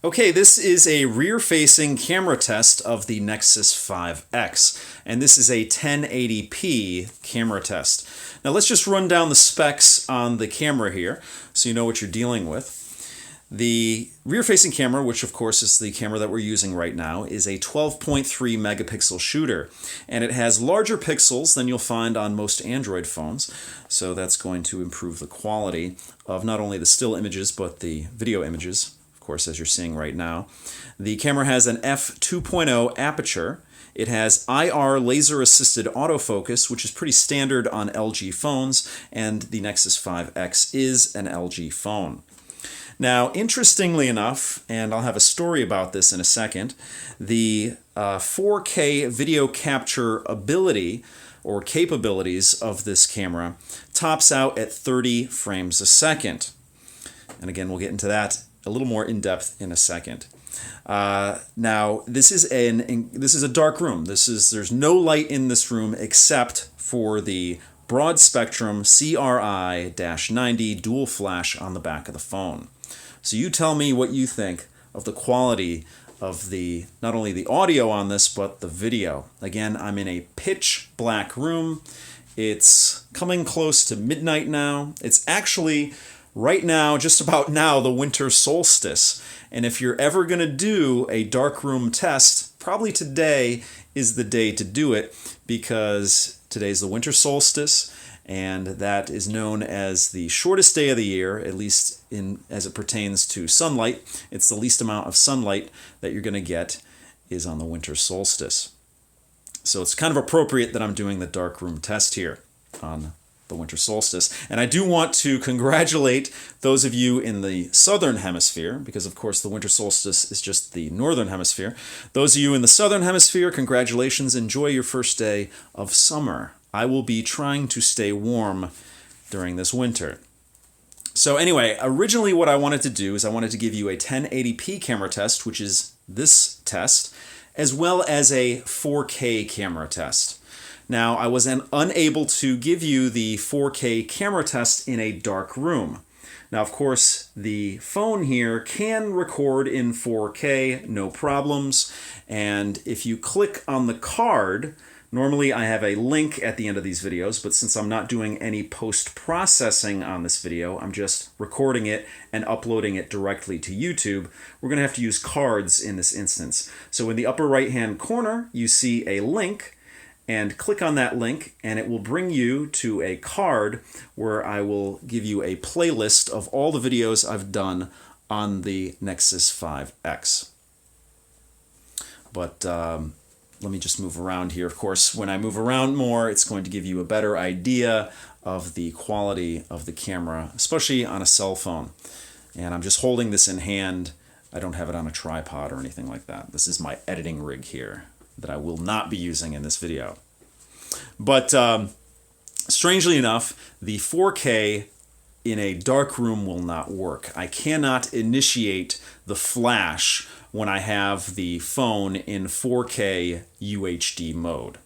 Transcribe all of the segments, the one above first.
Okay, this is a rear-facing camera test of the Nexus 5X, and this is a 1080p camera test. Now let's just run down the specs on the camera here so you know what you're dealing with. The rear-facing camera, which of course is the camera that we're using right now, is a 12.3 megapixel shooter, and it has larger pixels than you'll find on most Android phones, so that's going to improve the quality of not only the still images but the video images, of course, as you're seeing right now. The camera has an f2.0 aperture. It has IR laser-assisted autofocus, which is pretty standard on LG phones, and the Nexus 5X is an LG phone. Now, interestingly enough, and I'll have a story about this in a second, the 4K video capture ability or capabilities of this camera tops out at 30 frames a second. And again, we'll get into that a little more in depth in a second. Now, this is a dark room. There's no light in this room except for the broad spectrum CRI-90 dual flash on the back of the phone. So you tell me what you think of the quality of not only the audio on this, but the video. Again, I'm in a pitch black room. It's coming close to midnight now. It's actually, right now, just about now, the winter solstice. And if you're ever going to do a darkroom test, probably today is the day to do it, because today's the winter solstice, and that is known as the shortest day of the year, at least as it pertains to sunlight. It's the least amount of sunlight that you're going to get is on the winter solstice. So it's kind of appropriate that I'm doing the darkroom test here on the winter solstice. And I do want to congratulate those of you in the southern hemisphere, because of course the winter solstice is just the northern hemisphere. Those of you in the southern hemisphere, congratulations. Enjoy your first day of summer. I will be trying to stay warm during this winter. So anyway, originally what I wanted to do is I wanted to give you a 1080p camera test, which is this test, as well as a 4K camera test. Now, I was unable to give you the 4K camera test in a dark room. Now, of course, the phone here can record in 4K, no problems. And if you click on the card, normally I have a link at the end of these videos, but since I'm not doing any post-processing on this video, I'm just recording it and uploading it directly to YouTube, we're going to have to use cards in this instance. So in the upper right-hand corner, you see a link, and click on that link, and it will bring you to a card where I will give you a playlist of all the videos I've done on the Nexus 5X. But let me just move around here. Of course, when I move around more, it's going to give you a better idea of the quality of the camera, especially on a cell phone. And I'm just holding this in hand. I don't have it on a tripod or anything like that. This is my editing rig here that I will not be using in this video. But strangely enough, the 4K in a dark room will not work. I cannot initiate the flash when I have the phone in 4K UHD mode.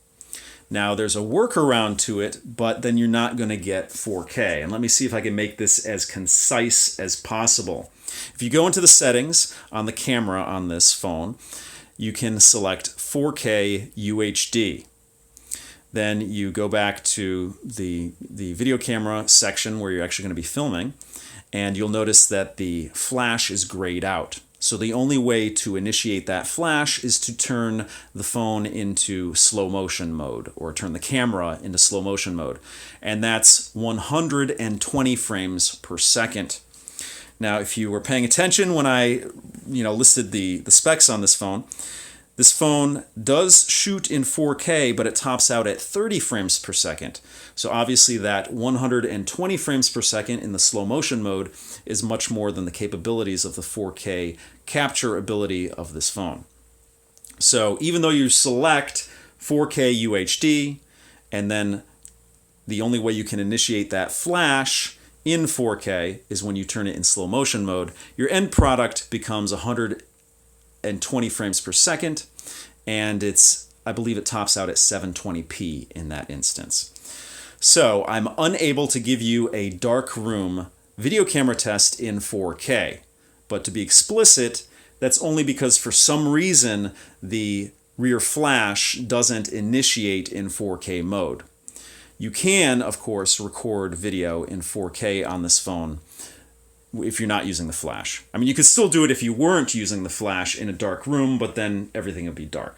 Now, there's a workaround to it, but then you're not going to get 4K. And let me see if I can make this as concise as possible. If you go into the settings on the camera on this phone, you can select 4K UHD. Then you go back to the video camera section where you're actually going to be filming, and you'll notice that the flash is grayed out. So the only way to initiate that flash is to turn the phone into slow motion mode, or turn the camera into slow motion mode. And that's 120 frames per second. Now, if you were paying attention when I listed the specs on this phone does shoot in 4K, but it tops out at 30 frames per second. So obviously that 120 frames per second in the slow motion mode is much more than the capabilities of the 4K capture ability of this phone. So even though you select 4K UHD, and then the only way you can initiate that flash in 4K is when you turn it in slow motion mode, your end product becomes 120 frames per second, and I believe it tops out at 720p in that instance. So I'm unable to give you a dark room video camera test in 4K, but to be explicit, That's only because for some reason the rear flash doesn't initiate in 4K mode. You can, of course, record video in 4K on this phone if you're not using the flash. I mean, you could still do it if you weren't using the flash in a dark room, but then everything would be dark.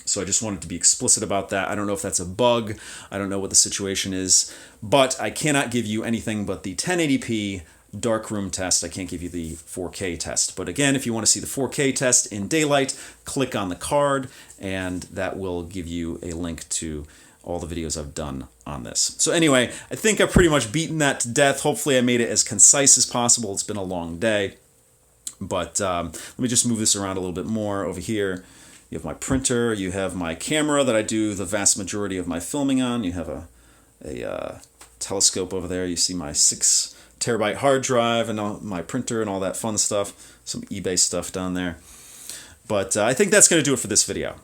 So I just wanted to be explicit about that. I don't know if that's a bug. I don't know what the situation is, but I cannot give you anything but the 1080p darkroom test. I can't give you the 4K test. But again, if you want to see the 4K test in daylight, click on the card, and that will give you a link to all the videos I've done on this. So anyway, I think I've pretty much beaten that to death. Hopefully I made it as concise as possible. It's been a long day. But let me just move this around a little bit more over here. You have my printer, you have my camera that I do the vast majority of my filming on. You have a telescope over there. You see my 6 terabyte hard drive and my printer and all that fun stuff. Some eBay stuff down there. But I think that's going to do it for this video.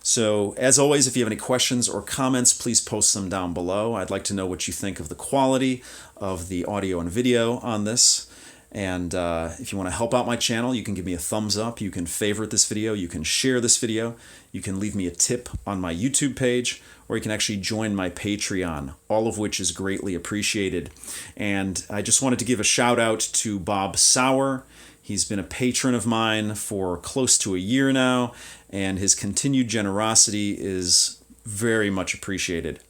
So as always, if you have any questions or comments, please post them down below. I'd like to know what you think of the quality of the audio and video on this. And if you want to help out my channel, you can give me a thumbs up, you can favorite this video, you can share this video, you can leave me a tip on my YouTube page, or you can actually join my Patreon, all of which is greatly appreciated. And I just wanted to give a shout out to Bob Sauer. He's been a patron of mine for close to a year now, and his continued generosity is very much appreciated,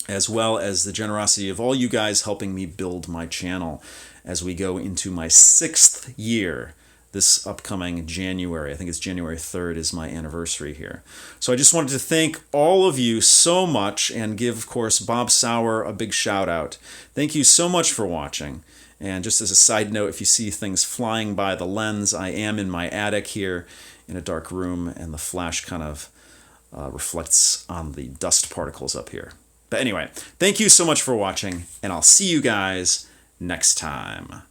as well as the generosity of all you guys helping me build my channel as we go into my 6th year this upcoming January. I think it's January 3rd is my anniversary here. So I just wanted to thank all of you so much and give, of course, Bob Sauer a big shout out. Thank you so much for watching. And just as a side note, if you see things flying by the lens, I am in my attic here in a dark room, and the flash kind of reflects on the dust particles up here. But anyway, thank you so much for watching, and I'll see you guys next time.